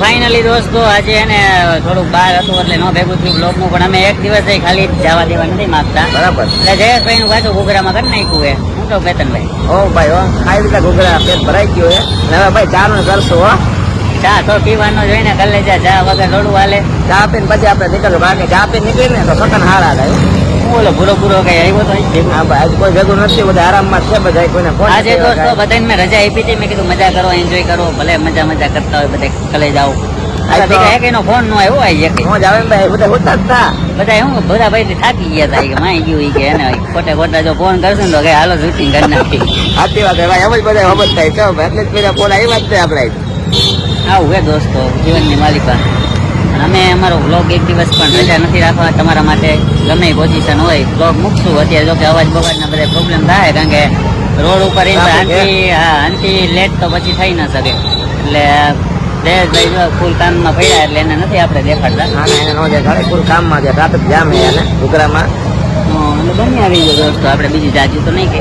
Finally દોસ્તો આજે એને થોડુંક બહાર હતું એટલે નો ભેગું થયું બ્લોગ નું, પણ અમે એક દિવસ ખાલી જવા દેવા નથી માંગતા. બરાબર. એટલે જયેશભાઈ નું પાછું ઘૂઘરામાં કરી નાખ્યું હે. હું તો કેતનભાઈ ઓ ભાઈ હો, ખાઈ લીધા ઘૂઘરા, પેટ ભરાઈ ગયું હે. હવે ભાઈ ચા નું કરશું હો. ચા તો પીવાનો જોઈને કલે ચા વગર થોડું હાલે. ચા પીને પછી આપણે નીકળવું, બાકી ચા પીને નીકળી ને તો સકન હારા થાય. બોલો પૂરો કઈ આવ્યો તો હા ભાઈ, આજ કોઈ ભેગું નથી, બધા આરામમાં છે. બધા કોઈને ફોન આજે દોસ્તો બધાને મેં રજા આપી હતી. મેં કીધું મજા કરો, એન્જોય કરો, ભલે મજા કરતા હોય બધા કલે જાઓ. નો ફોન નો આવ્યો હોય મોજ આવે ભાઈ, બધા હોતા જ હતા. બધા હું બધા ભાઈ થાકી ગયા હતા કે માઈ ગયું કે એને ખોટા જો ફોન કરશું ને તો કે હાલો શૂટિંગ કરી નાખી. સાચી વાત ભાઈ, એમ જ બધા ખબર થાય છે. એટલે જ પેલા ફોન આવ્યા જ છે આપણે. આવું હે દોસ્તો જીવનની માલિકા. અમે અમારો બ્લોગ એક દિવસ પણ રજા નથી રાખવા તમારા માટે. ગમે પોઝિશન હોય બ્લોગ મૂકશું. અત્યારે જો કે અવાજ બવાજના બધા પ્રોબ્લેમ થાય, કારણ કે રોડ ઉપર આંટી લેટ તો પછી થઈ ના શકે. એટલે જયેશભાઈ ફૂલ કામમાં પડ્યા એટલે એને નથી આપણે દેખાડતા. એને નો દેખાડે, ફૂલ કામમાં છે. ટ્રાફિક જામ હે એને ઘૂઘરામાં. બની આવી ગયો દોસ્તો, આપણે બીજી જાજુ તો નહીં કે